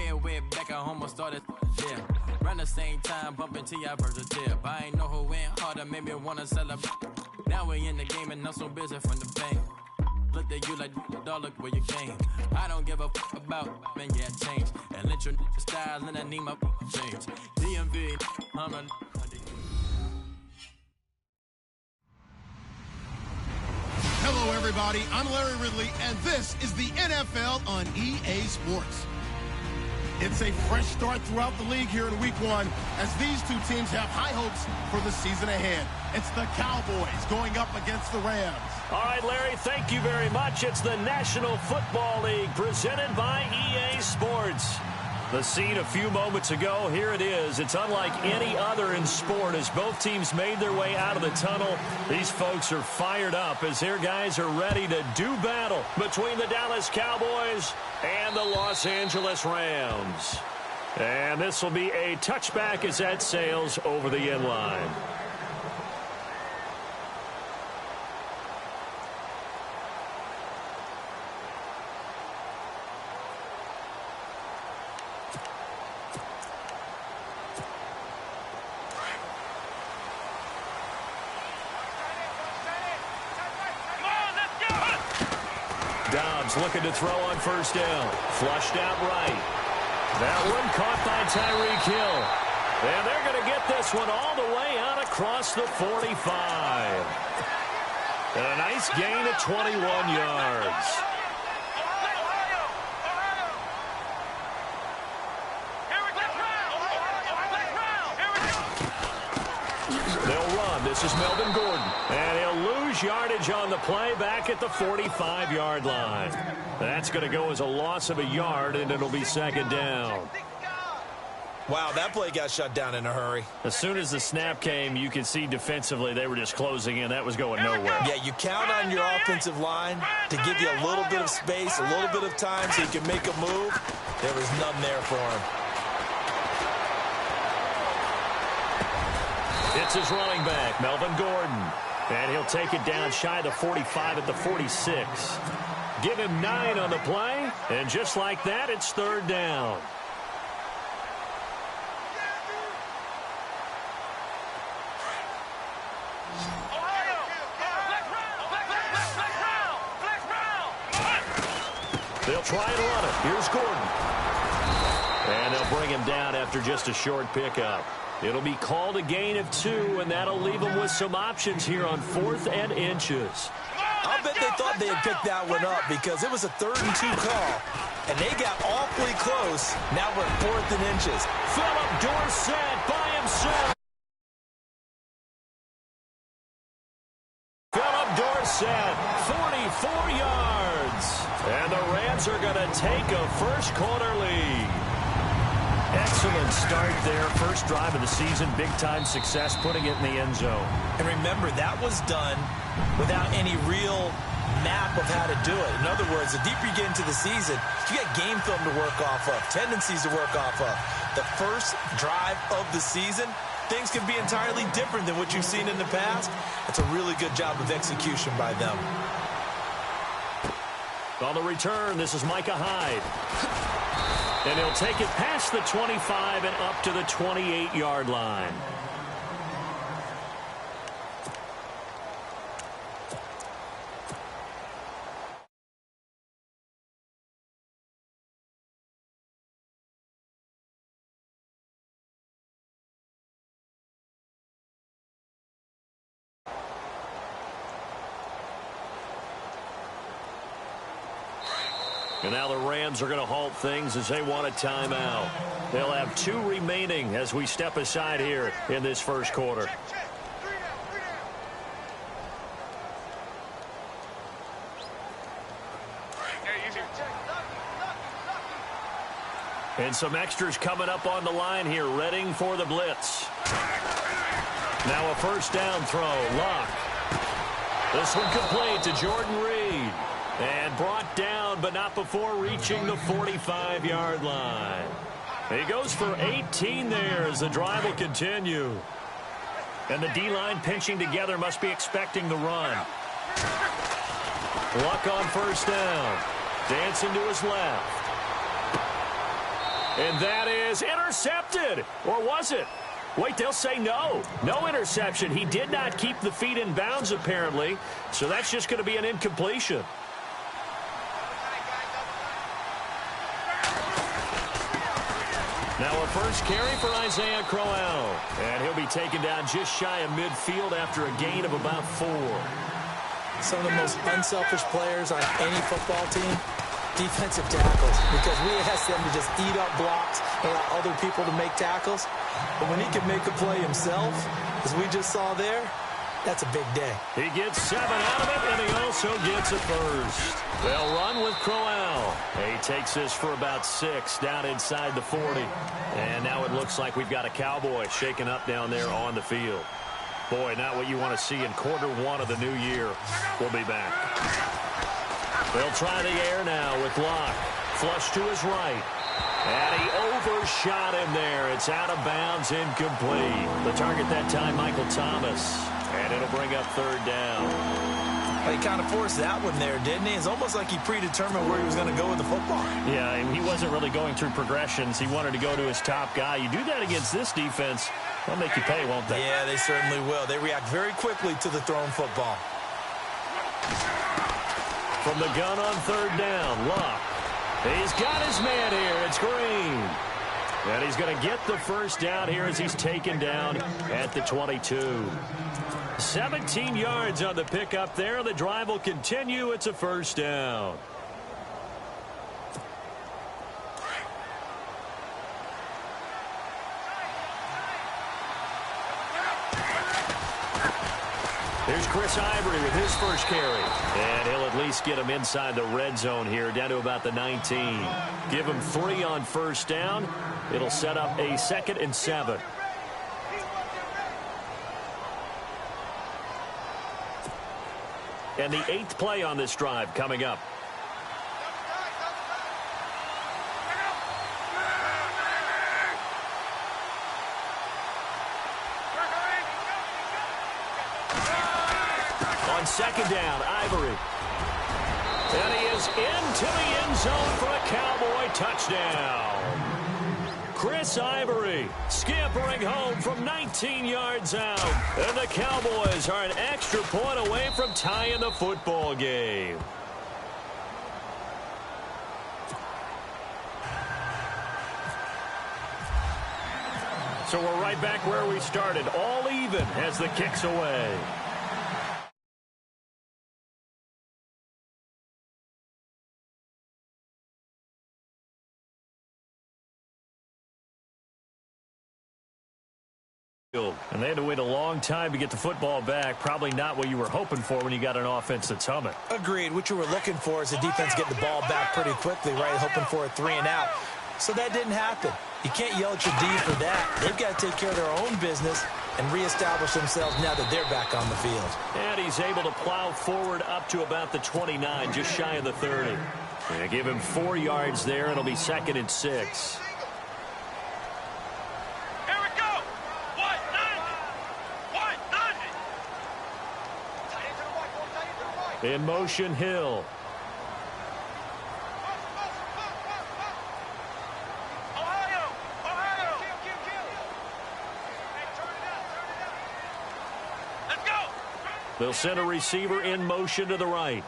Dead went back at home and started, yeah. Around the same time, bumping T.I. versus Tip. I ain't know who went harder, made me wanna celebrate. Now we in the game and I'm so busy from the bank. Look at you like, dog, look where you came. I don't give a about, man, yeah, change. And let your style and I need my change. DMV, I'm a... Hello, everybody. I'm Larry Ridley, and this is the NFL on EA Sports. It's a fresh start throughout the league here in Week 1 as these two teams have high hopes for the season ahead. It's the Cowboys going up against the Rams. All right, Larry, thank you very much. It's the National Football League presented by EA Sports. The scene a few moments ago, here it is. It's unlike any other in sport as both teams made their way out of the tunnel. These folks are fired up as their guys are ready to do battle between the Dallas Cowboys and the Los Angeles Rams. And this will be a touchback as that sails over the end line. Looking to throw on first down. Flushed out right. That one caught by Tyreek Hill. And they're going to get this one all the way out across the 45. And a nice gain of 21 yards. They'll run. This is Melvin Gordon. And he'll lose yardage on the play back at the 45-yard line. That's going to go as a loss of a yard, and it'll be second down. Wow, that play got shut down in a hurry. As soon as the snap came, you could see defensively they were just closing in. That was going nowhere. Yeah, you count on your offensive line to give you a little bit of space, a little bit of time so you can make a move. There was none there for him. It's his running back, Melvin Gordon. And he'll take it down shy of the 45 at the 46. Give him 9 on the play. And just like that, it's third down. They'll try and run it. Here's Gordon. And they'll bring him down after just a short pickup. It'll be called a gain of 2, and that'll leave them with some options here on 4th and inches. I'll bet they thought they had picked that one up because it was a 3rd and 2 call, and they got awfully close. Now we're 4th and inches. Philip Dorsett by himself. Philip Dorsett, 44 yards. And the Rams are going to take a first-quarter lead. Excellent start there. First drive of the season. Big-time success putting it in the end zone. And remember, that was done without any real map of how to do it. In other words, the deeper you get into the season, you got game film to work off of, tendencies to work off of. The first drive of the season, things can be entirely different than what you've seen in the past. It's a really good job of execution by them. On the return, this is Micah Hyde. And he'll take it past the 25 and up to the 28-yard line. And now the Rams are going to halt things as they want a timeout. They'll have 2 remaining as we step aside here in this first quarter. And some extras coming up on the line here, readying for the blitz. Now a first down throw, Luck. This one complete to Jordan Reed. And brought down, but not before reaching the 45-yard line. He goes for 18 there as the drive will continue. And the D-line pinching together, must be expecting the run. Luck on first down. Dancing to his left. And that is intercepted. Or was it? Wait, they'll say no. No interception. He did not keep the feet in bounds, apparently. So that's just going to be an incompletion. Now a first carry for Isaiah Crowell. And he'll be taken down just shy of midfield after a gain of about 4. Some of the most unselfish players on any football team, defensive tackles, because we ask them to just eat up blocks and allow other people to make tackles. But when he can make a play himself, as we just saw there, that's a big day. He gets 7 out of it, and he also gets a first. They'll run with Crowell. He takes this for about 6 down inside the 40. And now it looks like we've got a Cowboy shaking up down there on the field. Boy, not what you want to see in quarter 1 of the new year. We'll be back. They'll try the air now with Locke. Flush to his right. And he overshot him there. It's out of bounds, incomplete. The target that time, Michael Thomas. And it'll bring up 3rd down. Well, he kind of forced that one there, didn't he? It's almost like he predetermined where he was going to go with the football. Yeah, he wasn't really going through progressions. He wanted to go to his top guy. You do that against this defense, they'll make you pay, won't they? Yeah, they certainly will. They react very quickly to the thrown football. From the gun on 3rd down, Locke. He's got his man here. It's Green. And he's going to get the first down here as he's taken down at the 22. 17 yards on the pickup there. The drive will continue. It's a first down. Here's Chris Ivory with his first carry. And he'll at least get him inside the red zone here, down to about the 19. Give him 3 on first down. It'll set up a 2nd and 7. And the 8th play on this drive coming up. On 2nd down, Ivory. And he is into the end zone for a Cowboy touchdown. Chris Ivory scampering home from 19 yards out. And the Cowboys are an extra point away from tying the football game. So we're right back where we started, all even as the kick's away. And they had to wait a long time to get the football back. Probably not what you were hoping for when you got an offense that's humming. Agreed. What you were looking for is the defense getting the ball back pretty quickly, right? Hoping for a 3 and out. So that didn't happen. You can't yell at your D for that. They've got to take care of their own business and reestablish themselves now that they're back on the field. And he's able to plow forward up to about the 29, just shy of the 30. And give him 4 yards there. It'll be 2nd and 6. In motion, Hill. They'll send a receiver in motion to the right.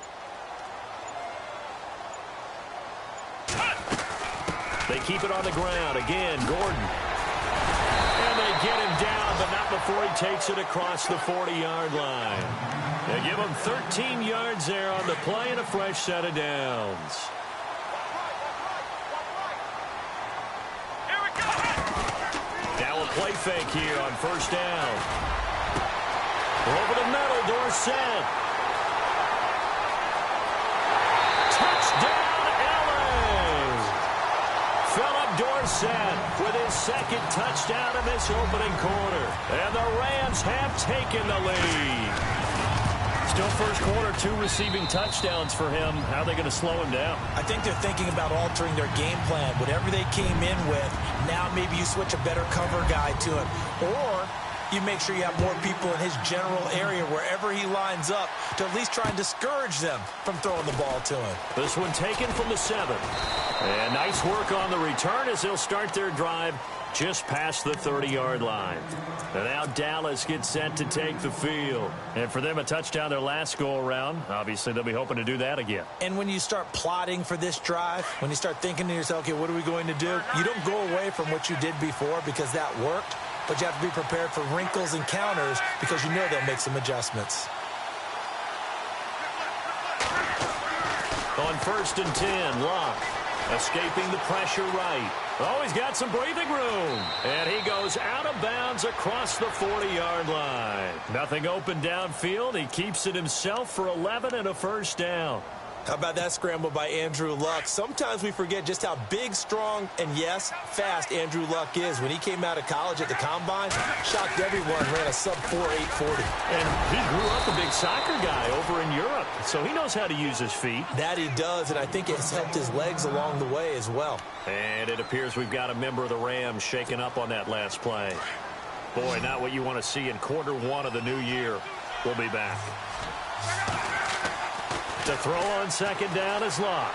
They keep it on the ground. Again, Gordon. And they get him down, but not before he takes it across the 40-yard line. They give him 13 yards there on the play and a fresh set of downs. Now a play fake here on first down. Over the middle, Dorsett. Touchdown, Allen! Philip Dorsett with his 2nd touchdown in this opening quarter. And the Rams have taken the lead. Still first quarter, 2 receiving touchdowns for him. How are they going to slow him down? I think they're thinking about altering their game plan. Whatever they came in with, now maybe you switch a better cover guy to him. Or you make sure you have more people in his general area wherever he lines up to at least try and discourage them from throwing the ball to him. This one taken from the 7. And nice work on the return as they'll start their drive just past the 30-yard line. And now Dallas gets set to take the field. And for them, a touchdown their last go-around. Obviously, they'll be hoping to do that again. And when you start plotting for this drive, when you start thinking to yourself, okay, what are we going to do? You don't go away from what you did before because that worked, but you have to be prepared for wrinkles and counters because you know they'll make some adjustments. On 1st and 10, Locke escaping the pressure right. Oh, he's got some breathing room. And he goes out of bounds across the 40-yard line. Nothing open downfield. He keeps it himself for 11 and a first down. How about that scramble by Andrew Luck? Sometimes we forget just how big, strong, and, yes, fast Andrew Luck is. When he came out of college at the Combine, shocked everyone, ran a sub-4 840. And he grew up a big soccer guy over in Europe, so he knows how to use his feet. That he does, and I think it's helped his legs along the way as well. And it appears we've got a member of the Rams shaking up on that last play. Boy, not what you want to see in quarter 1 of the new year. We'll be back. To throw on 2nd down is Locke.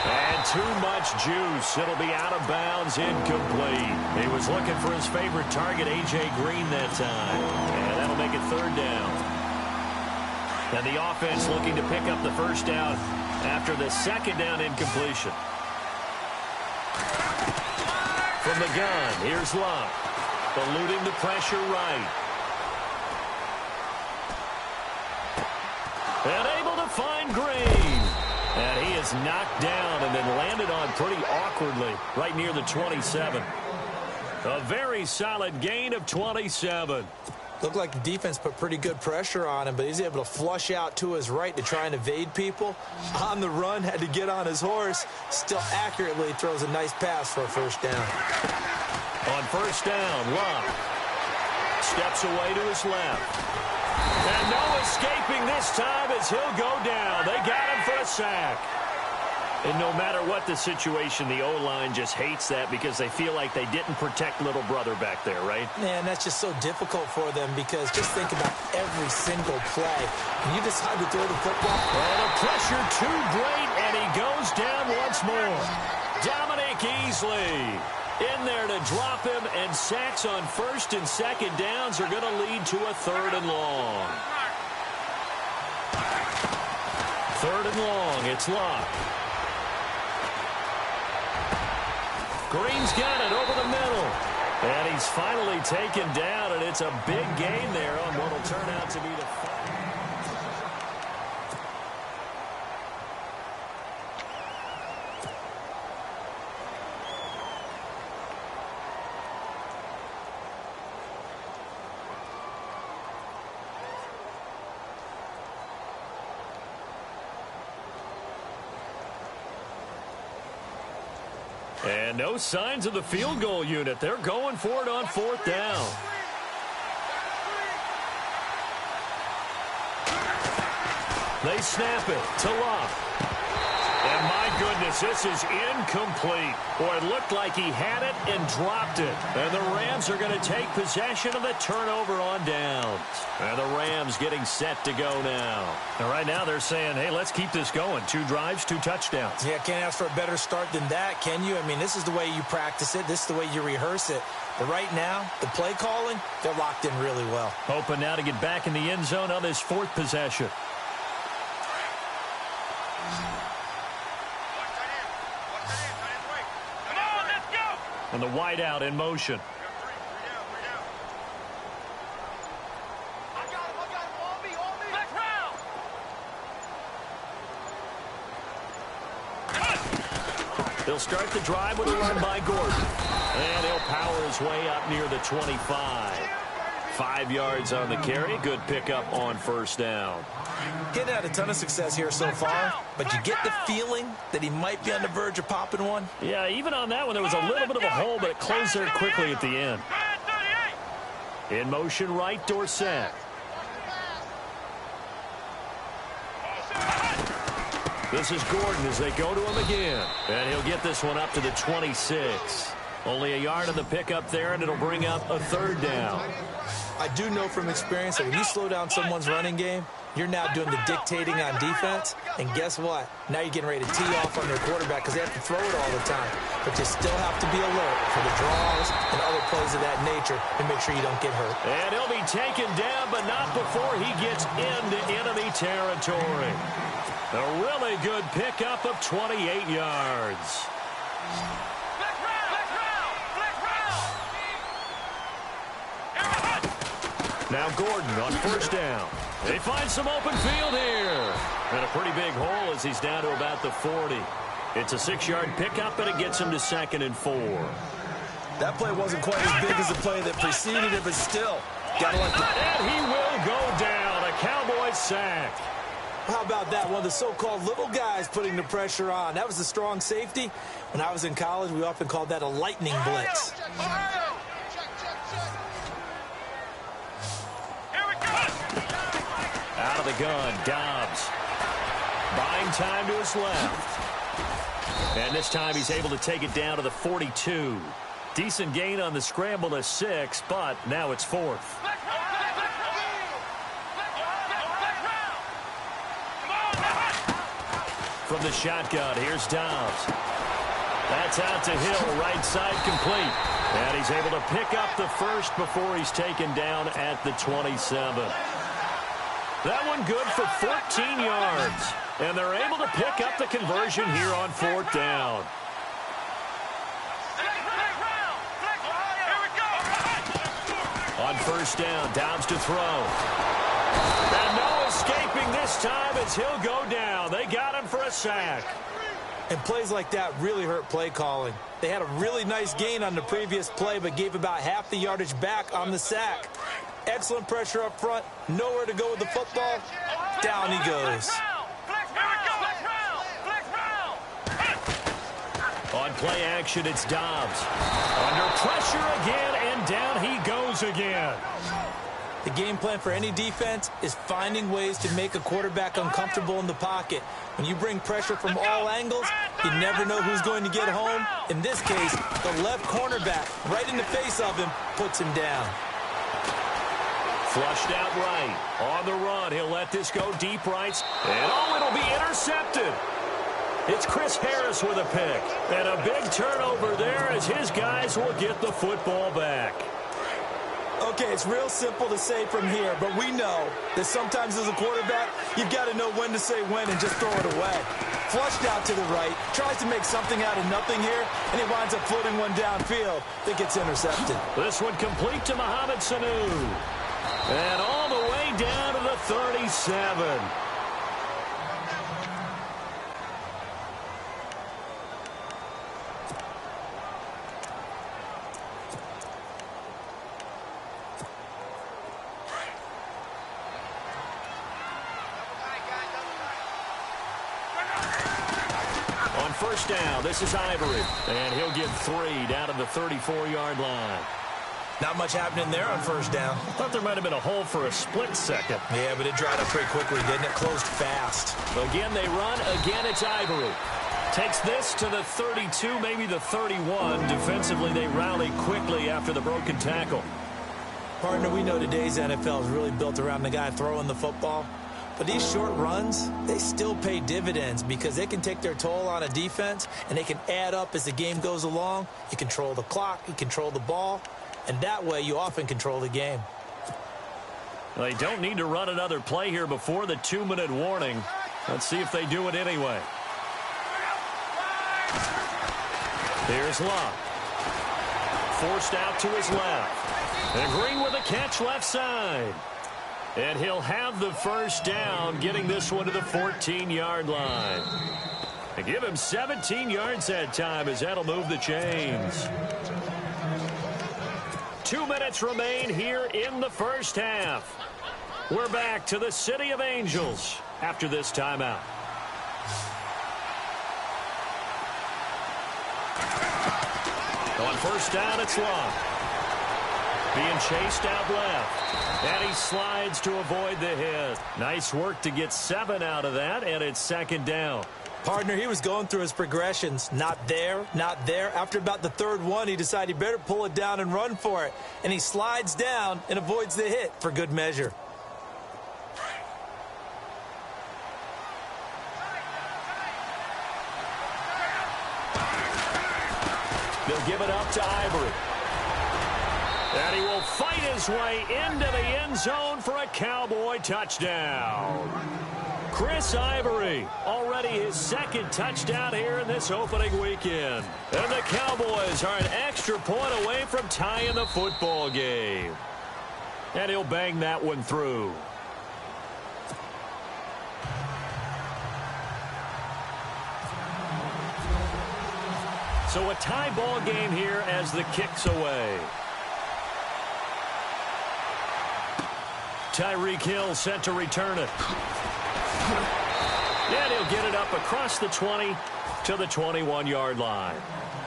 And too much juice. It'll be out of bounds, incomplete. He was looking for his favorite target, A.J. Green, that time. And that'll make it 3rd down. And the offense looking to pick up the first down after the 2nd down incompletion. From the gun, here's Locke. Eluding the pressure right. And able to find Green. And he is knocked down and then landed on pretty awkwardly right near the 27. A very solid gain of 27. Looked like the defense put pretty good pressure on him, but he's able to flush out to his right to try and evade people. On the run, had to get on his horse. Still accurately throws a nice pass for a first down. On 1st down, Locke steps away to his left. And no escaping this time as he'll go down. They got him for a sack. And no matter what the situation, the O-line just hates that because they feel like they didn't protect little brother back there, right? Man, that's just so difficult for them because just think about every single play. When you decide to throw the football. Oh, the pressure too great, and he goes down once more. Dominic Easley in there to drop him, and sacks on 1st and 2nd downs are going to lead to a 3rd and long. 3rd and long, it's Locke. Green's got it over the middle. And he's finally taken down, and it's a big gain there on what will turn out to be the And no signs of the field goal unit. They're going for it on 4th down. They snap it to Locke. And my goodness, this is incomplete. Boy, it looked like he had it and dropped it. And the Rams are going to take possession of the turnover on downs. And the Rams getting set to go now. And right now they're saying, hey, let's keep this going. 2 drives, 2 touchdowns. Yeah, can't ask for a better start than that, can you? I mean, this is the way you practice it. This is the way you rehearse it. But right now, the play calling, they're locked in really well. Hoping now to get back in the end zone on this 4th possession. And the wideout in motion. He'll start the drive with a run by Gordon. And he'll power his way up near the 25. 5 yards on the carry. Good pickup on 1st down. Getting had a ton of success here so far, but you get the feeling that he might be on the verge of popping one. Yeah, even on that one, there was a little bit of a hole, but it closed there quickly at the end. In motion right, Dorsett. This is Gordon as they go to him again. And he'll get this one up to the 26. Only a yard of the pickup there, and it'll bring up a third down. I do know from experience that when you slow down someone's running game, you're now doing the dictating on defense. And guess what? Now you're getting ready to tee off on their quarterback because they have to throw it all the time. But you still have to be alert for the draws and other plays of that nature and make sure you don't get hurt. And he'll be taken down, but not before he gets into enemy territory. A really good pickup of 28 yards. Now Gordon on first down. They find some open field here. And a pretty big hole as he's down to about the 40. It's a 6-yard pickup, and it gets him to 2nd and 4. That play wasn't quite as big as the play that preceded it, but still. Gotta like the... And he will go down. A Cowboys sack. How about that? One of the so-called little guys putting the pressure on. That was a strong safety. When I was in college, we often called that a lightning blitz. Out of the gun, Dobbs. Buying time to his left. And this time he's able to take it down to the 42. Decent gain on the scramble to 6, but now it's 4th. From the shotgun, here's Dobbs. That's out to Hill, right side complete. And he's able to pick up the first before he's taken down at the 27. That one good for 14 yards. And they're able to pick up the conversion here on 4th down. On first down, Dobbs to throw. And no escaping this time as he'll go down. They got him for a sack. And plays like that really hurt play calling. They had a really nice gain on the previous play, but gave about half the yardage back on the sack. Excellent pressure up front. Nowhere to go with the football. Down he goes. On play action, it's Dobbs. Under pressure again, and down he goes again. The game plan for any defense is finding ways to make a quarterback uncomfortable in the pocket. When you bring pressure from all angles, you never know who's going to get home. In this case, the left cornerback, right in the face of him, puts him down. Flushed out right. On the run, he'll let this go deep right. And oh, it'll be intercepted. It's Chris Harris with a pick. And a big turnover there as his guys will get the football back. Okay, it's real simple to say from here, but we know that sometimes as a quarterback, you've got to know when to say when and just throw it away. Flushed out to the right, tries to make something out of nothing here, and he winds up floating one downfield that gets intercepted. This one complete to Mohamed Sanu. And all the way down to the 37. On first down, this is Ivory. And he'll get 3 down to the 34-yard line. Not much happening there on first down. Thought there might have been a hole for a split second. Yeah, but it dried up pretty quickly, didn't it? Closed fast. Again, they run. Again, it's Ivory. Takes this to the 32, maybe the 31. Defensively, they rally quickly after the broken tackle. Partner, we know today's NFL is really built around the guy throwing the football. But these short runs, they still pay dividends because they can take their toll on a defense, and they can add up as the game goes along. You control the clock, you control the ball. And that way, you often control the game. They don't need to run another play here before the 2-minute warning. Let's see if they do it anyway. Here's Locke. Forced out to his left. And Green with a catch left side. And he'll have the first down, getting this one to the 14-yard line. And give him 17 yards that time as that'll move the chains. 2 minutes remain here in the first half. We're back to the City of Angels after this timeout. On first down, it's Locke. Being chased out left. And he slides to avoid the hit. Nice work to get 7 out of that, and it's second down. Partner, he was going through his progressions. Not there, not there. After about the third one, he decided he better pull it down and run for it. And he slides down and avoids the hit for good measure. They'll give it up to Ivory. And he will fight his way into the end zone for a Cowboy touchdown. Chris Ivory, already his second touchdown here in this opening weekend. And the Cowboys are an extra point away from tying the football game. And he'll bang that one through. So a tie ball game here as the kick's away. Tyreek Hill set to return it. And he'll get it up across the 20 to the 21-yard line.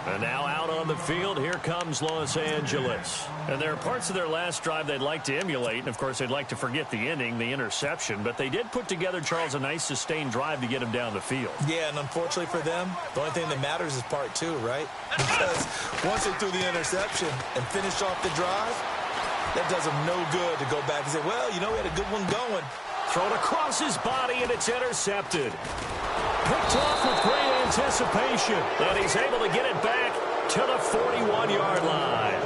And now out on the field, here comes Los Angeles. And there are parts of their last drive they'd like to emulate. And, of course, they'd like to forget the ending, the interception. But they did put together, Charles, a nice sustained drive to get him down the field. Yeah, and unfortunately for them, the only thing that matters is part two, right? Because once they threw the interception and finished off the drive, that does them no good to go back and say, well, you know, we had a good one going. Thrown across his body, and it's intercepted. Picked off with great anticipation. And he's able to get it back to the 41-yard line.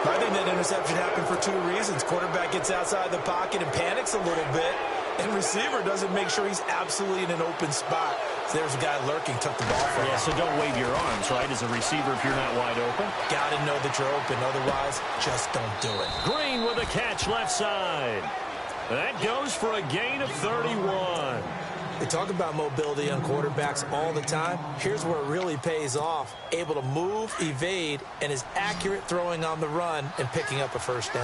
I think that interception happened for two reasons. Quarterback gets outside the pocket and panics a little bit. And receiver doesn't make sure he's absolutely in an open spot. So there's a guy lurking, took the ball from him. Yeah, so don't wave your arms, right, as a receiver if you're not wide open. Got to know that you're open. Otherwise, just don't do it. Green with a catch left side. That goes for a gain of 31. They talk about mobility on quarterbacks all the time. Here's where it really pays off. Able to move, evade, and is accurate throwing on the run and picking up a first down.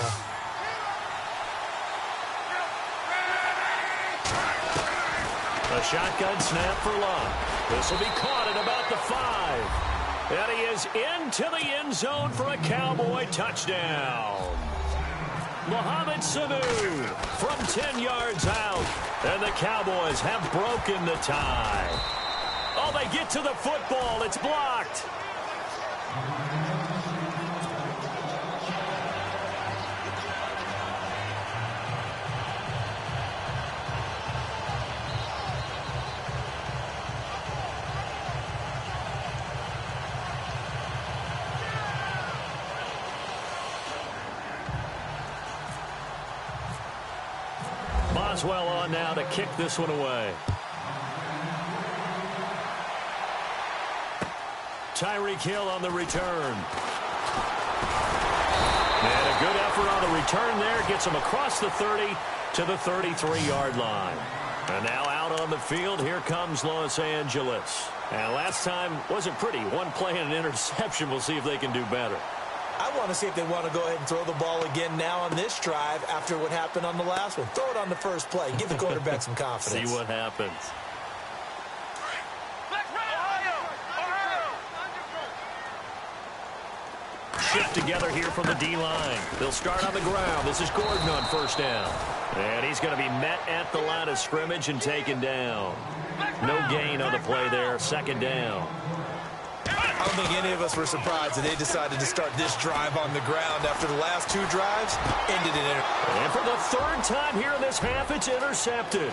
A shotgun snap for Love. This will be caught at about the 5. And he is into the end zone for a Cowboy touchdown. Mohamed Sanu from 10 yards out. And the Cowboys have broken the tie. Oh, they get to the football. It's blocked. Boswell on now to kick this one away. Tyreek Hill on the return. And a good effort on the return there. Gets him across the 30 to the 33-yard line. And now out on the field, here comes Los Angeles. And last time wasn't pretty. One play and an interception. We'll see if they can do better. I want to see if they want to go ahead and throw the ball again now on this drive after what happened on the last one. Throw it on the first play. Give the quarterback some confidence. See what happens. Shift together here from the D-line. They'll start on the ground. This is Gordon on first down. And he's going to be met at the line of scrimmage and taken down. No gain on the play there. Second down. I don't think any of us were surprised that they decided to start this drive on the ground after the last two drives ended in And for the third time here in this half, it's intercepted.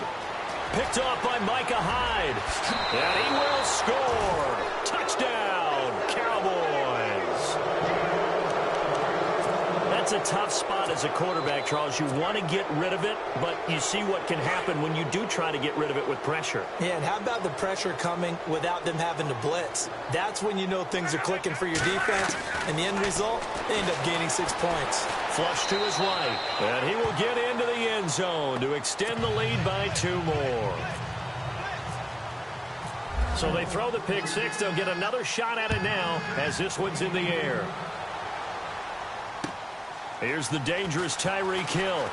Picked off by Micah Hyde. And he will score. Touchdown, Cowboys. That's a tough spot as a quarterback, Charles. You want to get rid of it, but you see what can happen when you do try to get rid of it with pressure. Yeah, and how about the pressure coming without them having to blitz? That's when you know things are clicking for your defense, and the end result, they end up gaining 6 points. Flush to his right, and he will get into the end zone to extend the lead by 2 more. So they throw the pick six. They'll get another shot at it now as this one's in the air. Here's the dangerous Tyreek Hill.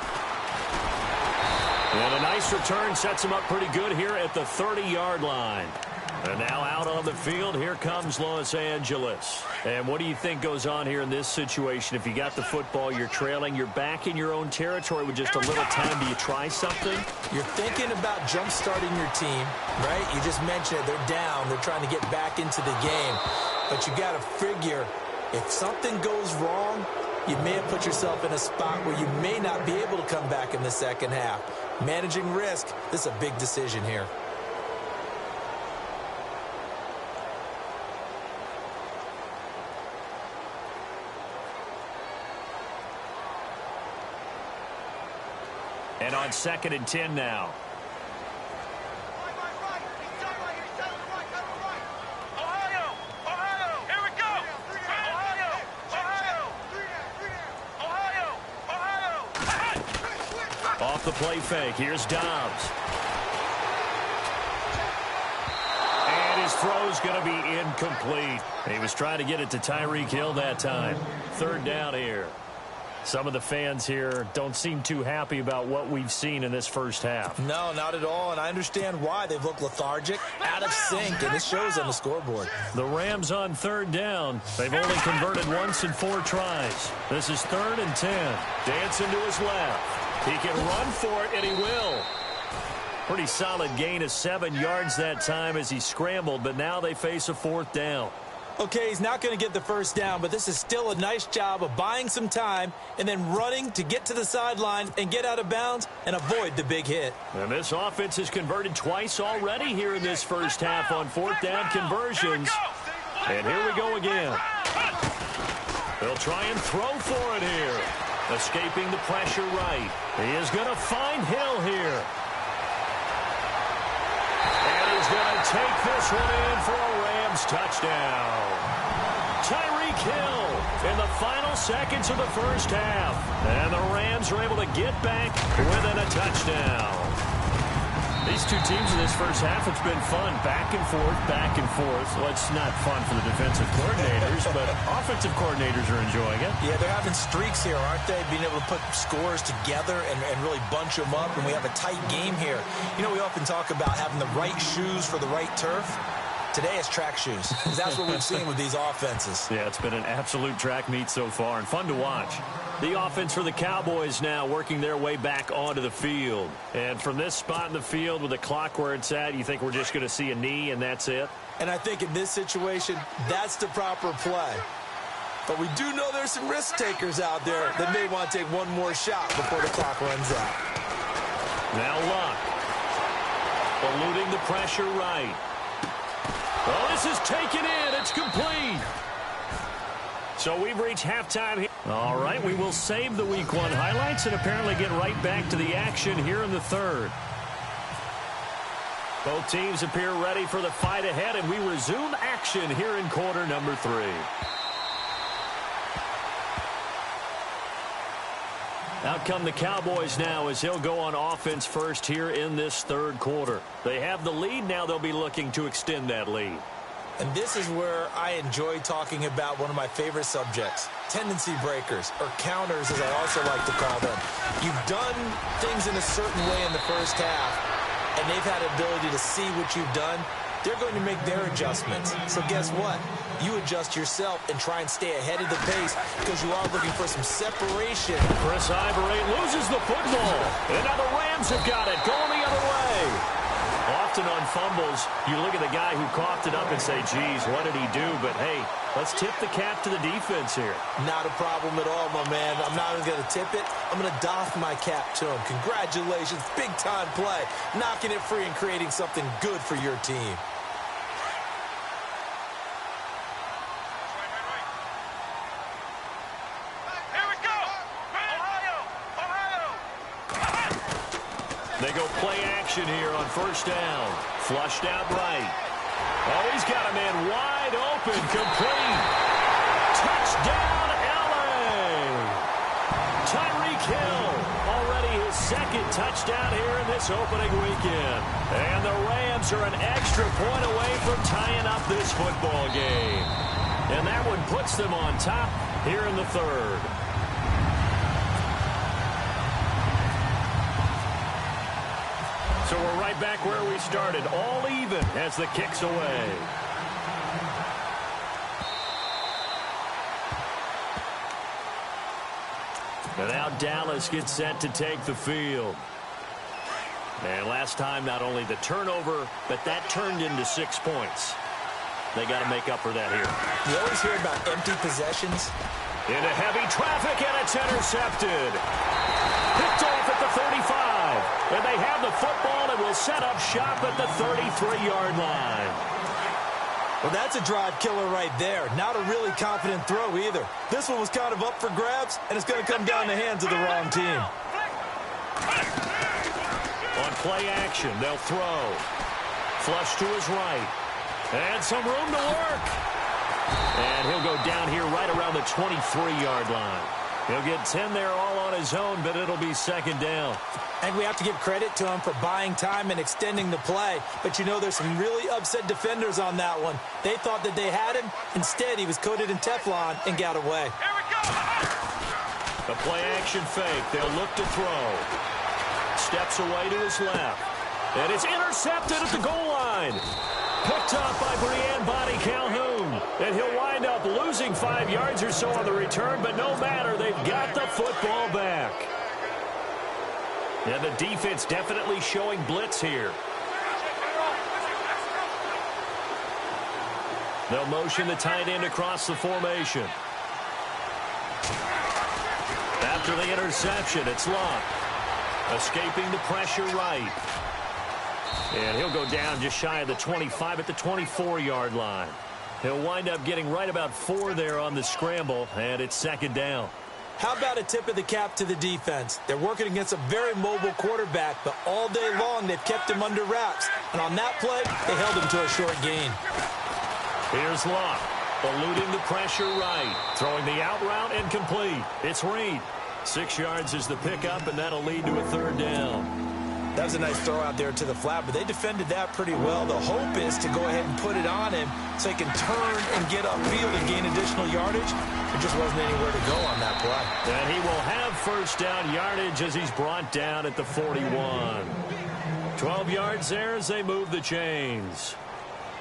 And a nice return sets him up pretty good here at the 30-yard line. And now out on the field, here comes Los Angeles. And what do you think goes on here in this situation? If you got the football, you're trailing, you're back in your own territory with just a little time. Do you try something? You're thinking about jump-starting your team, right? You just mentioned it. They're down. They're trying to get back into the game. But you got to figure, if something goes wrong, you may have put yourself in a spot where you may not be able to come back in the second half. Managing risk, this is a big decision here. And on 2nd and 10 now. Off the play fake. Here's Dobbs. And his throw's going to be incomplete. He was trying to get it to Tyreek Hill that time. 3rd down here. Some of the fans here don't seem too happy about what we've seen in this first half. No, not at all, and I understand why. They've looked lethargic, out of sync, and it shows on the scoreboard. The Rams on 3rd down. They've only converted once in 4 tries. This is 3rd and 10. Dancing to his left. He can run for it, and he will. Pretty solid gain of 7 yards that time as he scrambled, but now they face a 4th down. Okay, he's not going to get the first down, but this is still a nice job of buying some time and then running to get to the sideline and get out of bounds and avoid the big hit. And this offense has converted twice already here in this first half on 4th down conversions. And here we go again. They'll try and throw for it here. Escaping the pressure right. He is going to find Hill here. And he's going to take this one in for a Rams touchdown. Tyreek Hill in the final seconds of the first half. And the Rams are able to get back within a touchdown. These two teams in this first half, it's been fun. Back and forth, back and forth. Well, it's not fun for the defensive coordinators, but offensive coordinators are enjoying it. Yeah, they're having streaks here, aren't they? Being able to put scores together and really bunch them up, and we have a tight game here. You know, we often talk about having the right shoes for the right turf. Today it's track shoes, because that's what we've seen with these offenses. Yeah, it's been an absolute track meet so far, and fun to watch. The offense for the Cowboys now working their way back onto the field. And from this spot in the field with the clock where it's at, you think we're just going to see a knee and that's it? And I think in this situation, that's the proper play. But we do know there's some risk takers out there that may want to take one more shot before the clock runs out. Now Luck. Eluding the pressure right. Well, this is taken in. It's complete. So we've reached halftime here. All right, we will save the Week 1 highlights and apparently get right back to the action here in the 3rd. Both teams appear ready for the fight ahead, and we resume action here in quarter number 3. Out come the Cowboys now as he'll go on offense first here in this 3rd quarter. They have the lead. Now they'll be looking to extend that lead. And this is where I enjoy talking about one of my favorite subjects, tendency breakers, or counters as I also like to call them. You've done things in a certain way in the first half, and they've had the ability to see what you've done. They're going to make their adjustments. So guess what? You adjust yourself and try and stay ahead of the pace because you are looking for some separation. Chris Ivory loses the football. And now the Rams have got it, going the other way. Often on fumbles, you look at the guy who coughed it up and say, geez, what did he do? But, hey, let's tip the cap to the defense here. Not a problem at all, my man. I'm not even going to tip it. I'm going to doff my cap to him. Congratulations. Big-time play. Knocking it free and creating something good for your team. They go play action here on 1st down. Flushed out right. Oh, he's got a man wide open. Complete. Touchdown, L.A. Tyreek Hill. Already his 2nd touchdown here in this opening weekend. And the Rams are an extra point away from tying up this football game. And that one puts them on top here in the 3rd. So we're right back where we started, all even as the kick's away. And now Dallas gets set to take the field. And last time, not only the turnover, but that turned into 6 points. They got to make up for that here. You always hear about empty possessions. Into heavy traffic, and it's intercepted. Picked off at the 35. And they have the football and will set up shop at the 33-yard line. Well, that's a drive killer right there. Not a really confident throw either. This one was kind of up for grabs, and it's going to come down the hands of the wrong team. On play action, they'll throw. Flush to his right. And some room to work. And he'll go down here right around the 23-yard line. He'll get 10 there all on his own, but it'll be second down. And we have to give credit to him for buying time and extending the play. But, you know, there's some really upset defenders on that one. They thought that they had him. Instead, he was coated in Teflon and got away. Here we go. The play-action fake. They'll look to throw. Steps away to his left. And it's intercepted at the goal line. Picked up by Brian Body Calhoun. And he'll wind up losing 5 yards or so on the return, but no matter, they've got the football back. And the defense definitely showing blitz here. They'll motion the tight end across the formation. After the interception, it's Luck. Escaping the pressure right. And he'll go down just shy of the 25 at the 24-yard line. He'll wind up getting right about 4 there on the scramble, and it's second down. How about a tip of the cap to the defense? They're working against a very mobile quarterback, but all day long they've kept him under wraps. And on that play, they held him to a short gain. Here's Luck, eluding the pressure right. Throwing the out route and complete. It's Reed. 6 yards is the pickup, and that'll lead to a third down. That was a nice throw out there to the flat, but they defended that pretty well. The hope is to go ahead and put it on him so he can turn and get upfield and gain additional yardage. There just wasn't anywhere to go on that play. And he will have first down yardage as he's brought down at the 41. 12 yards there as they move the chains.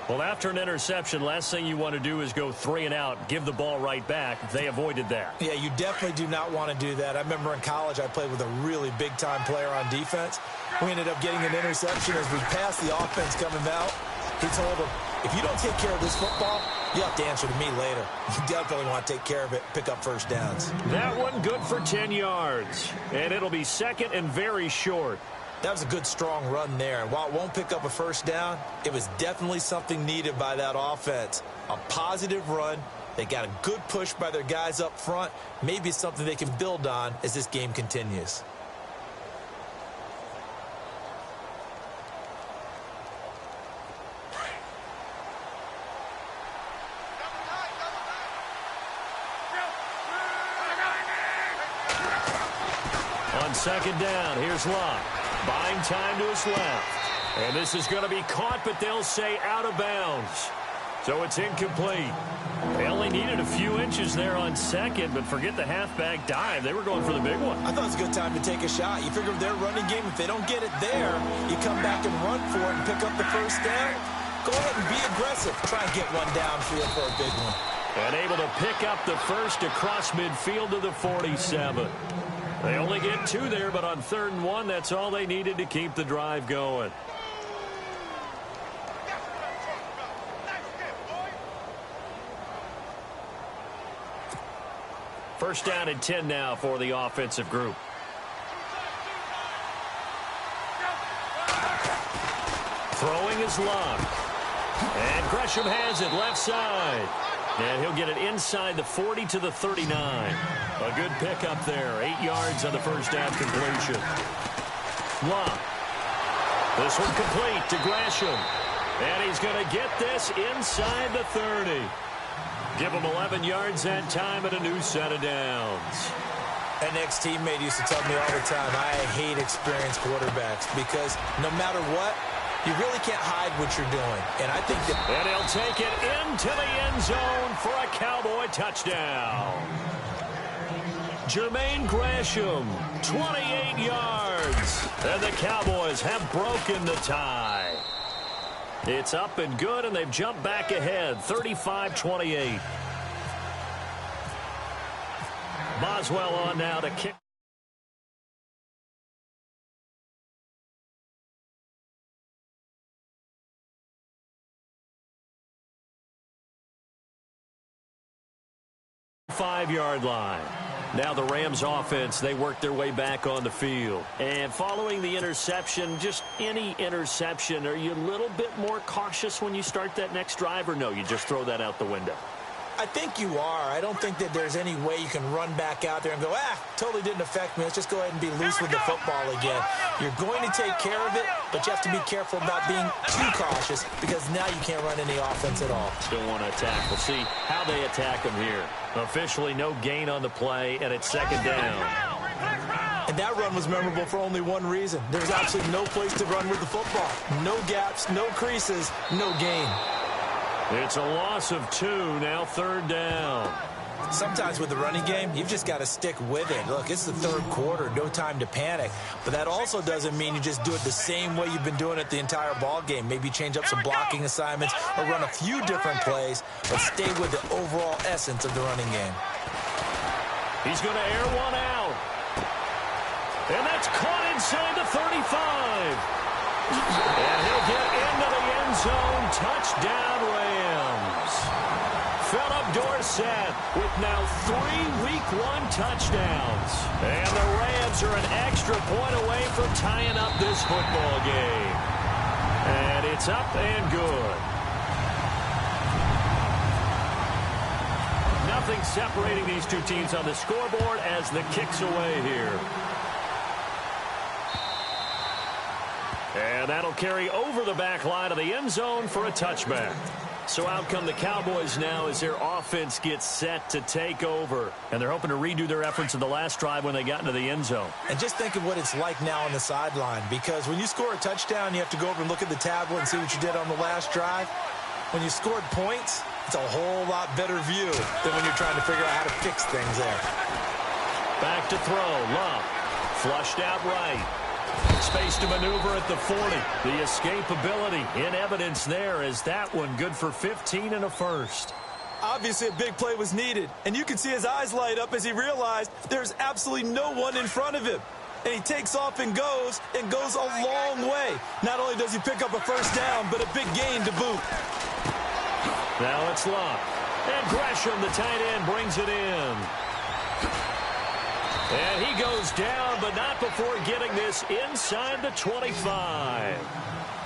Well, after an interception, last thing you want to do is go 3 and out, give the ball right back. They avoided that. Yeah, you definitely do not want to do that. I remember in college I played with a really big-time player on defense. We ended up getting an interception as we passed the offense coming out. He told him, if you don't take care of this football, you have to answer to me later. You definitely want to take care of it, pick up first downs. That one good for 10 yards. And it'll be second and very short. That was a good, strong run there. And while it won't pick up a first down, it was definitely something needed by that offense. A positive run. They got a good push by their guys up front. Maybe something they can build on as this game continues. On second down, here's Luck. Buying time to his left. And this is going to be caught, but they'll say out of bounds. So it's incomplete. They only needed a few inches there on second, but forget the halfback dive. They were going for the big one. I thought it was a good time to take a shot. You figure with their running game, if they don't get it there, you come back and run for it and pick up the first down. Go ahead and be aggressive. Try and get one downfield for a big one. And able to pick up the first across midfield to the 47. They only get 2 there, but on 3rd and 1, that's all they needed to keep the drive going. First down and 10 now for the offensive group. Throwing is Luck. And Gresham has it left side. And he'll get it inside the 40 to the 39. A good pickup there. 8 yards on the first down completion. Luck. This one complete to Gresham. And he's going to get this inside the 30. Give him 11 yards that time and a new set of downs. An ex-teammate used to tell me all the time, I hate experienced quarterbacks because no matter what, you really can't hide what you're doing. And I think that... And he'll take it into the end zone for a Cowboy touchdown. Jermaine Gresham, 28 yards. And the Cowboys have broken the tie. It's up and good, and they've jumped back ahead, 35-28. Boswell on now to kick. Five-yard line. Now the Rams offense, they work their way back on the field. And following the interception, just any interception, are you a little bit more cautious when you start that next drive, or no, you just throw that out the window? I think you are. I don't think that there's any way you can run back out there and go, totally didn't affect me. Let's just go ahead and be loose with the football again. You're going to take care of it, but you have to be careful about being too cautious because now you can't run any offense at all. Still want to attack. We'll see how they attack him here. Officially no gain on the play, and it's second down. And that run was memorable for only one reason. There's absolutely no place to run with the football. No gaps, no creases, no gain. It's a loss of 2, now third down. Sometimes with the running game, you've just got to stick with it. Look, it's the third quarter, no time to panic. But that also doesn't mean you just do it the same way you've been doing it the entire ball game. Maybe change up some blocking assignments or run a few different plays, but stay with the overall essence of the running game. He's going to air one out. And that's caught inside the 35. And he'll get into the end zone. Touchdown, Rams. Philip Dorsett with now 3 Week 1 touchdowns. And the Rams are an extra point away from tying up this football game. And it's up and good. Nothing separating these two teams on the scoreboard as the kick's away here. And that'll carry over the back line of the end zone for a touchback. So out come the Cowboys now as their offense gets set to take over. And they're hoping to redo their efforts in the last drive when they got into the end zone. And just think of what it's like now on the sideline. Because when you score a touchdown, you have to go over and look at the tablet and see what you did on the last drive. When you scored points, it's a whole lot better view than when you're trying to figure out how to fix things there. Back to throw. Love. Flushed out right. Space to maneuver at the 40. The escapability in evidence there as that one good for 15 and a first. Obviously a big play was needed, and you can see his eyes light up as he realized there's absolutely no one in front of him. And he takes off and goes a long way. Not only does he pick up a first down, but a big gain to boot. Now it's Love. And Gresham, the tight end, brings it in. And he goes down, but not before getting this inside the 25.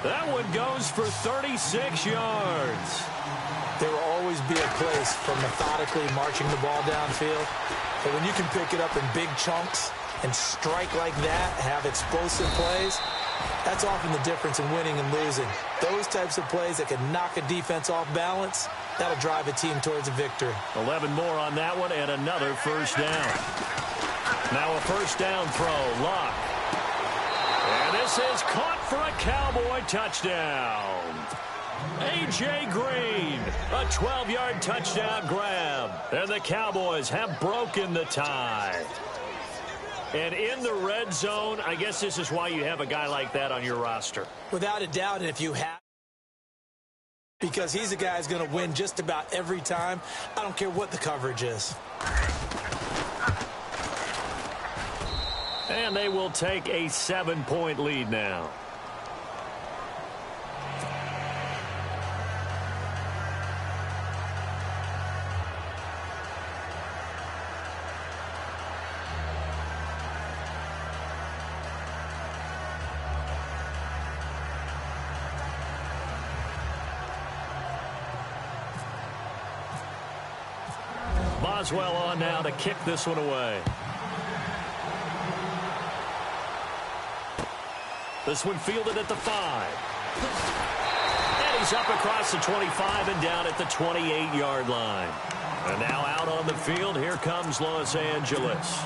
That one goes for 36 yards. There will always be a place for methodically marching the ball downfield. But when you can pick it up in big chunks and strike like that, have explosive plays, that's often the difference in winning and losing. Those types of plays that can knock a defense off balance, that'll drive a team towards a victory. 11 more on that one and another first down. Now a first down throw. Luck. And this is caught for a Cowboy touchdown. A.J. Green, a 12-yard touchdown grab. And the Cowboys have broken the tie. And in the red zone, I guess this is why you have a guy like that on your roster. Without a doubt, and if you have, because he's a guy who's going to win just about every time. I don't care what the coverage is. And they will take a 7-point lead now. Boswell on now to kick this one away. This one fielded at the 5. And he's up across the 25 and down at the 28-yard line. And now out on the field, here comes Los Angeles.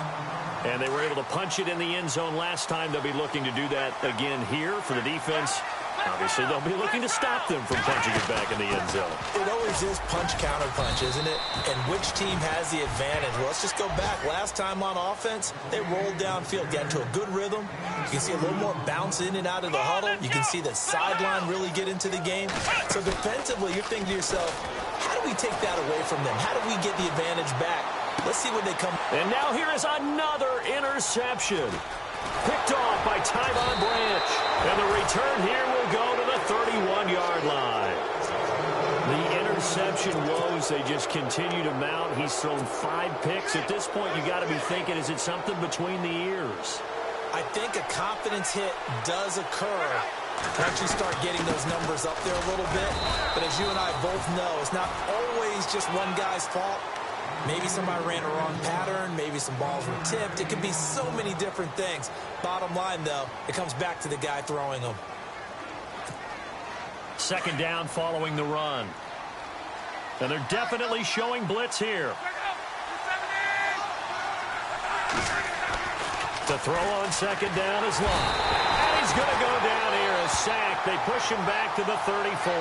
And they were able to punch it in the end zone last time. They'll be looking to do that again here for the defense. Obviously, they'll be looking to stop them from punching it back in the end zone. It always is punch-counter-punch, isn't it? And which team has the advantage? Well, let's just go back. Last time on offense, they rolled downfield, got into a good rhythm. You can see a little more bounce in and out of the huddle. You can see the sideline really get into the game. So defensively, you're thinking to yourself, how do we take that away from them? How do we get the advantage back? Let's see when they come. And now here is another interception. Picked off by Tyvon Branch. And the return here will go to the 31-yard line. The interception woes, they just continue to mount. He's thrown 5 picks. At this point, you got to be thinking, is it something between the ears? I think a confidence hit does occur once you start getting those numbers up there a little bit. But as you and I both know, it's not always just one guy's fault. Maybe somebody ran a wrong pattern. Maybe some balls were tipped. It could be so many different things. Bottom line, though, it comes back to the guy throwing them. Second down following the run. And they're definitely showing blitz here. To throw on second down is Love. And he's going to go down here. A sack. They push him back to the 34.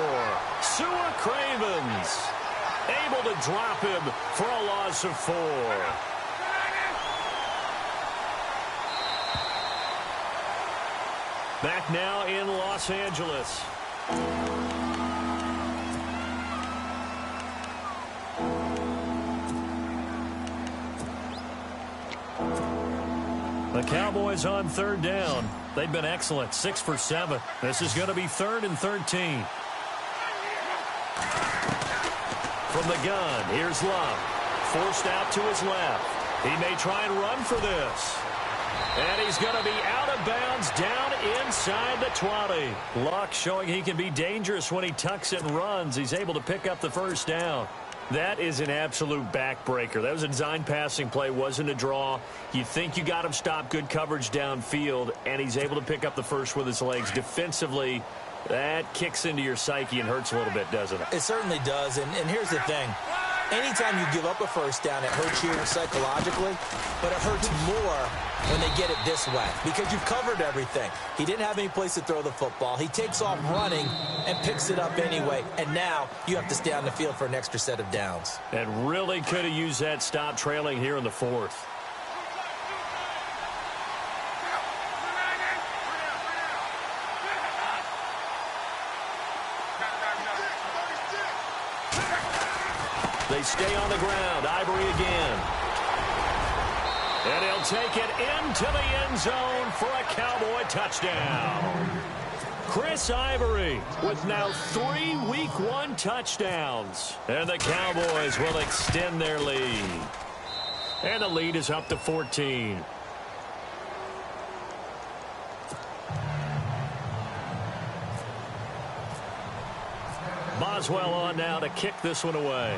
Sewer Cravens able to drop him for a loss of 4. Back now in Los Angeles. The Cowboys on third down. They've been excellent, 6 for 7. This is going to be 3rd and 13. From the gun, here's Love. Forced out to his left. He may try and run for this. And he's going to be out of bounds down inside the 20. Luck showing he can be dangerous when he tucks it and runs. He's able to pick up the first down. That is an absolute backbreaker. That was a design passing play, wasn't a draw. You think you got him stopped, good coverage downfield, and he's able to pick up the first with his legs. Defensively, that kicks into your psyche and hurts a little bit, doesn't it? It certainly does, and here's the thing. Anytime you give up a first down, it hurts you psychologically, but it hurts more when they get it this way because you've covered everything. He didn't have any place to throw the football. He takes off running and picks it up anyway, and now you have to stay on the field for an extra set of downs. And really could have used that stop trailing here in the 4th. They stay on the ground. Ivory again. And he'll take it into the end zone for a Cowboy touchdown. Chris Ivory with now 3 Week 1 touchdowns. And the Cowboys will extend their lead. And the lead is up to 14. Boswell on now to kick this one away.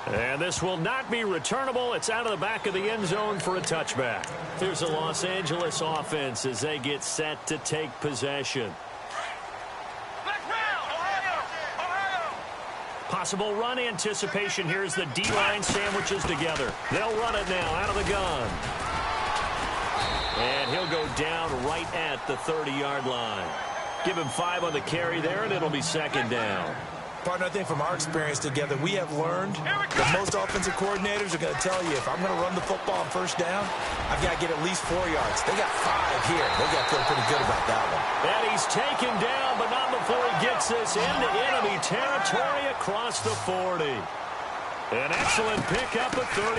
And this will not be returnable. It's out of the back of the end zone for a touchback. Here's the Los Angeles offense as they get set to take possession. Possible run anticipation. Here's the D-line sandwiches together. They'll run it now out of the gun. And he'll go down right at the 30-yard line. Give him 5 on the carry there, and it'll be second down. Partner, I think from our experience together, we have learned that most offensive coordinators are going to tell you, if I'm going to run the football on first down, I've got to get at least 4 yards. They got 5 here. They got to feel pretty good about that one. And he's taken down, but not before he gets this into enemy territory across the 40. An excellent pickup of 34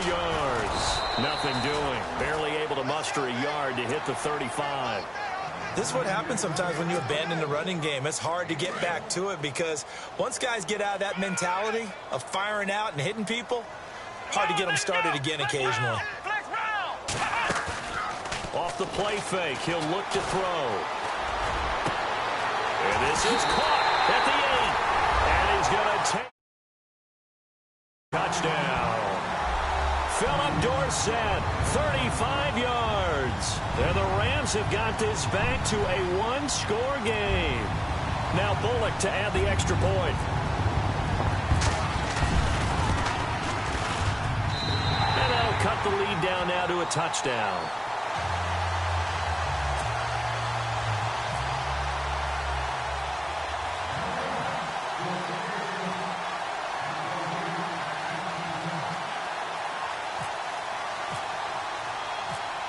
yards. Nothing doing. Barely able to muster a yard to hit the 35. This is what happens sometimes when you abandon the running game. It's hard to get back to it because once guys get out of that mentality of firing out and hitting people, hard to get them started again occasionally. Off the play fake, he'll look to throw. And this is caught at the 8. And he's going to take touchdown. Philip Dorsett, 35 yards. And the Rams have got this back to a 1-score game. Now Bullock to add the extra point. And they'll cut the lead down now to a touchdown.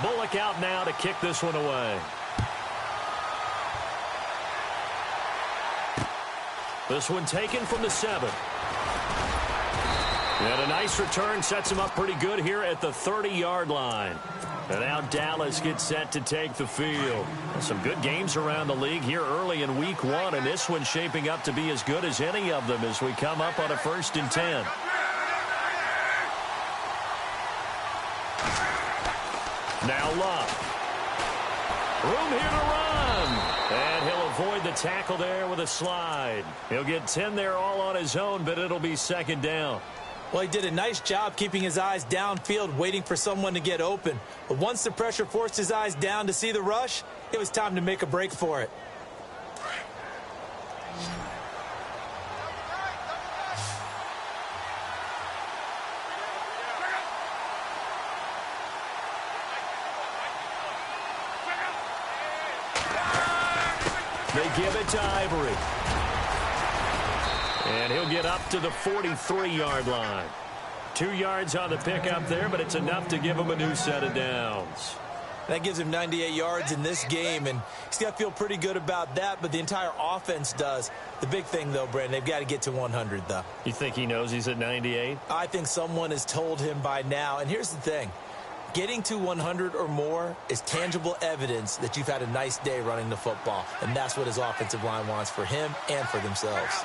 Bullock out now to kick this one away. This one taken from the 7. And a nice return sets him up pretty good here at the 30-yard line. And now Dallas gets set to take the field. Some good games around the league here early in week 1, and this one's shaping up to be as good as any of them as we come up on a 1st and 10. Now Love. Room here to run. And he'll avoid the tackle there with a slide. He'll get 10 there all on his own, but it'll be 2nd down. Well, he did a nice job keeping his eyes downfield, waiting for someone to get open. But once the pressure forced his eyes down to see the rush, it was time to make a break for it. They give it to Ivory. And he'll get up to the 43-yard line. 2 yards on the pickup there, but it's enough to give him a new set of downs. That gives him 98 yards in this game, and he's got to feel pretty good about that, but the entire offense does. The big thing, though, Brandon, they've got to get to 100, though. You think he knows he's at 98? I think someone has told him by now, and here's the thing. Getting to 100 or more is tangible evidence that you've had a nice day running the football, and that's what his offensive line wants for him and for themselves.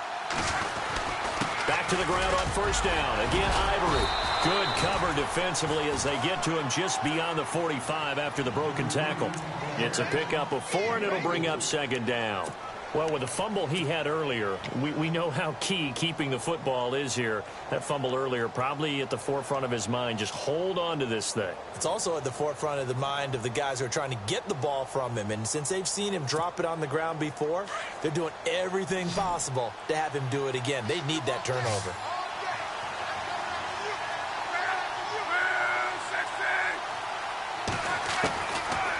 Back to the ground on 1st down. Again, Ivory. Good cover defensively as they get to him just beyond the 45 after the broken tackle. It's a pickup of 4, and it'll bring up 2nd down. Well, with the fumble he had earlier, we know how key keeping the football is here. That fumble earlier probably at the forefront of his mind. Just hold on to this thing. It's also at the forefront of the mind of the guys who are trying to get the ball from him. And since they've seen him drop it on the ground before, they're doing everything possible to have him do it again. They need that turnover.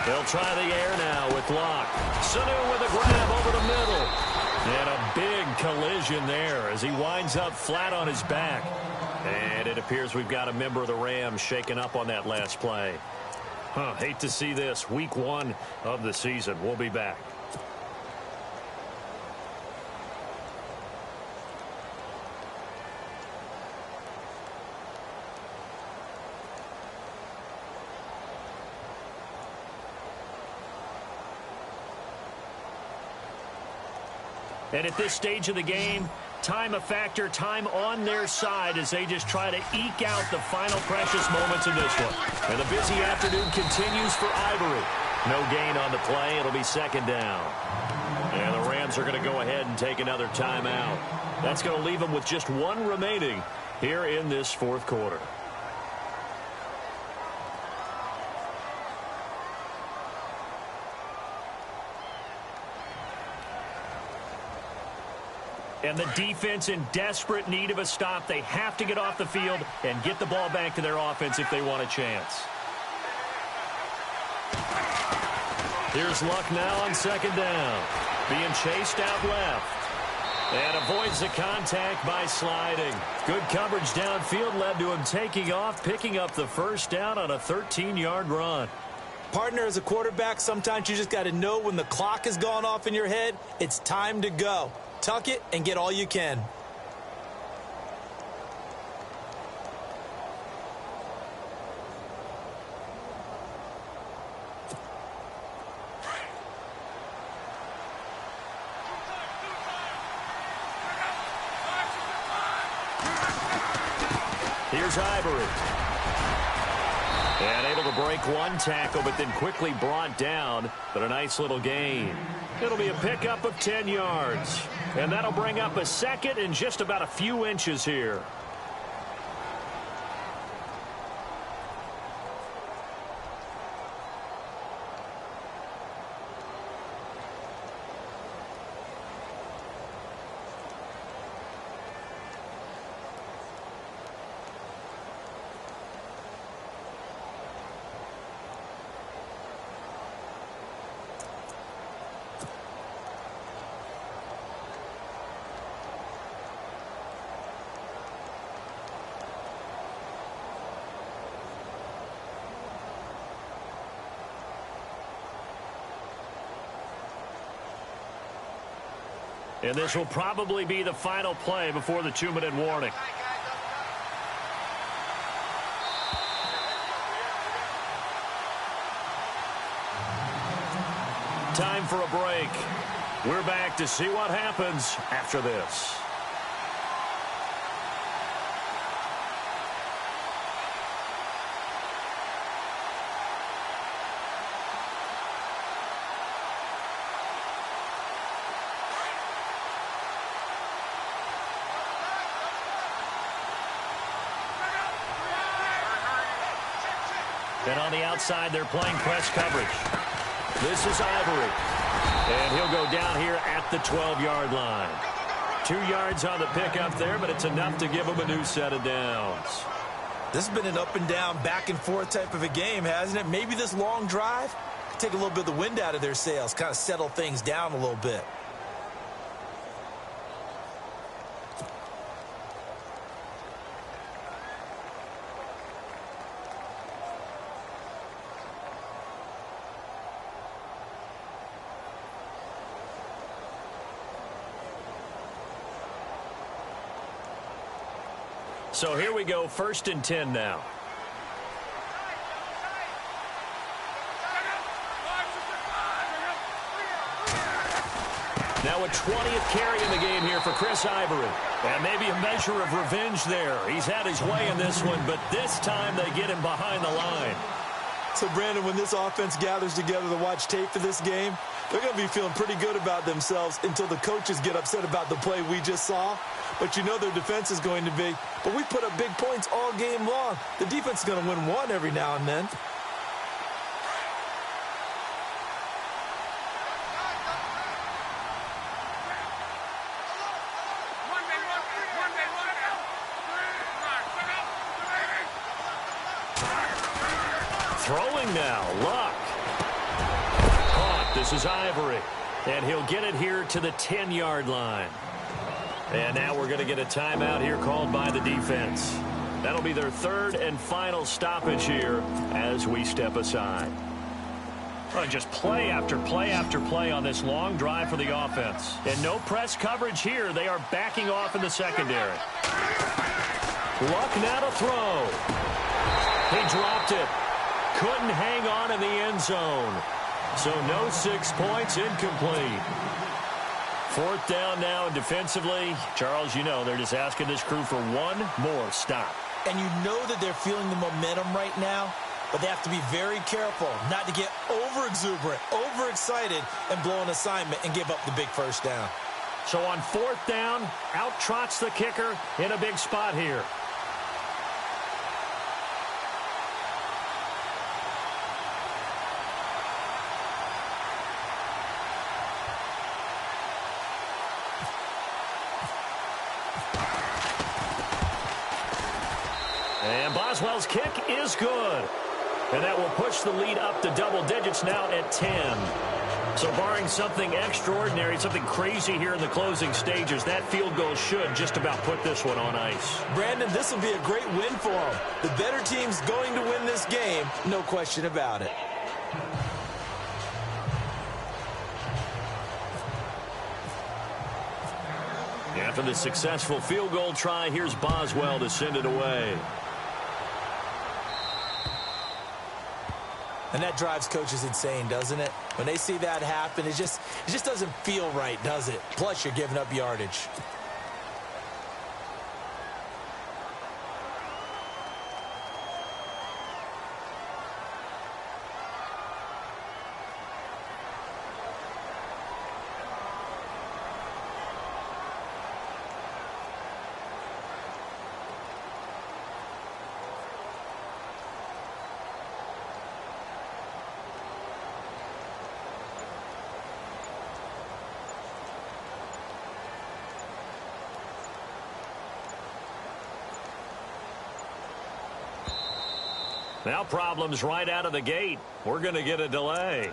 They'll try the air now with Locke. Sanu with a grab over the middle. And a big collision there as he winds up flat on his back. And it appears we've got a member of the Rams shaken up on that last play. Hate to see this. Week 1 of the season. We'll be back. And at this stage of the game, time a factor, time on their side as they just try to eke out the final precious moments in this one. And the busy afternoon continues for Ivory. No gain on the play. It'll be 2nd down. And the Rams are going to go ahead and take another timeout. That's going to leave them with just 1 remaining here in this 4th quarter. And the defense in desperate need of a stop. They have to get off the field and get the ball back to their offense if they want a chance. Here's Luck now on 2nd down. Being chased out left. And avoids the contact by sliding. Good coverage downfield led to him taking off, picking up the 1st down on a 13-yard run. Partner, as a quarterback, sometimes you just got to know when the clock has gone off in your head, it's time to go. Tuck it and get all you can. Here's Ivory. And able to break 1 tackle, but then quickly brought down. But a nice little gain. It'll be a pickup of 10 yards. And that'll bring up a 2nd and just about a few inches here. And this will probably be the final play before the 2-minute warning. Time for a break. We're back to see what happens after this. And on the outside, they're playing press coverage. This is Ivory. And he'll go down here at the 12-yard line. 2 yards on the pickup there, but it's enough to give him a new set of downs. This has been an up-and-down, back-and-forth type of a game, hasn't it? Maybe this long drive could take a little bit of the wind out of their sails, kind of settle things down a little bit. So here we go, 1st and 10 now. Now a 20th carry in the game here for Chris Ivory. And maybe a measure of revenge there. He's had his way in this one, but this time they get him behind the line. So, Brandon, when this offense gathers together to watch tape for this game, they're going to be feeling pretty good about themselves until the coaches get upset about the play we just saw. But you know their defense is going to be, but we put up big points all game long. The defense is going to win one every now and then. Throwing now, Luck. Caught. This is Ivory. And he'll get it here to the 10-yard line. And now we're going to get a timeout here called by the defense. That'll be their 3rd and final stoppage here as we step aside. Just play after play after play on this long drive for the offense. And no press coverage here. They are backing off in the secondary. Luck now to throw. He dropped it. Couldn't hang on in the end zone. So no 6 points, incomplete. 4th down now, and defensively, Charles, you know, they're just asking this crew for one more stop. And you know that they're feeling the momentum right now, but they have to be very careful not to get over-exuberant, overexcited, and blow an assignment and give up the big 1st down. So on 4th down, out trots the kicker in a big spot here. And Boswell's kick is good. And that will push the lead up to double digits now at 10. So barring something extraordinary, something crazy here in the closing stages, that field goal should just about put this one on ice. Brandon, this will be a great win for them. The better team's going to win this game, no question about it. After the successful field goal try, here's Boswell to send it away. And that drives coaches insane, doesn't it? When they see that happen, it just doesn't feel right, does it? Plus, you're giving up yardage. Now problems right out of the gate. We're going to get a delay.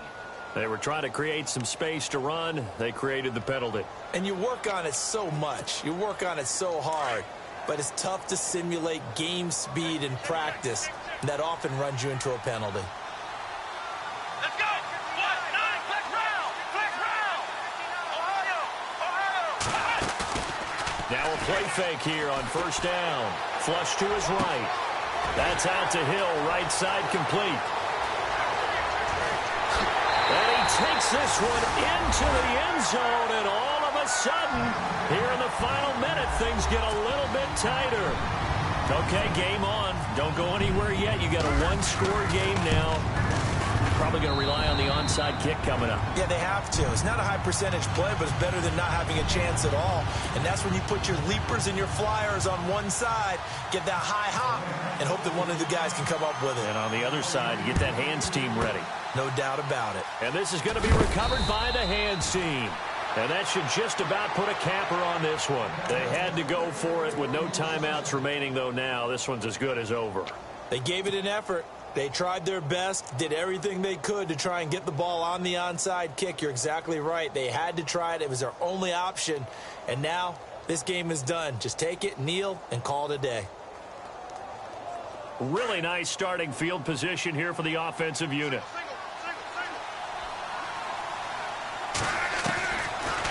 They were trying to create some space to run. They created the penalty. And you work on it so much. You work on it so hard. But it's tough to simulate game speed in practice. And that often runs you into a penalty. Let's go! 1-9, flex round! Flex round! Ohio! Now a play fake here on first down. Flush to his right. That's out to Hill, right side complete. And he takes this one into the end zone, and all of a sudden, here in the final minute, things get a little bit tighter. Okay, game on. Don't go anywhere yet. You got a one-score game now. Probably going to rely on the onside kick coming up. Yeah, they have to. It's not a high-percentage play, but it's better than not having a chance at all. And that's when you put your leapers and your flyers on one side, get that high hop, and hope that one of the guys can come up with it. And on the other side, get that hands team ready. No doubt about it. And this is going to be recovered by the hands team. And that should just about put a capper on this one. They had to go for it with no timeouts remaining, though now. This one's as good as over. They gave it an effort. They tried their best, did everything they could to try and get the ball on the onside kick. You're exactly right. They had to try it. It was their only option. And now this game is done. Just take it, kneel, and call it a day. Really nice starting field position here for the offensive unit.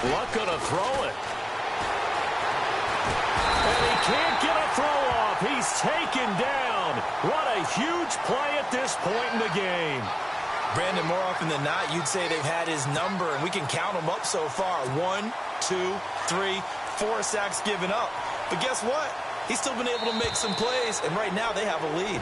Luck gonna throw it. And he can't get a throw off. He's taken down. What a huge play at this point in the game. Brandon, more often than not, you'd say they've had his number, and we can count them up so far. 1, 2, 3, 4 sacks given up. But guess what? He's still been able to make some plays, and right now they have a lead.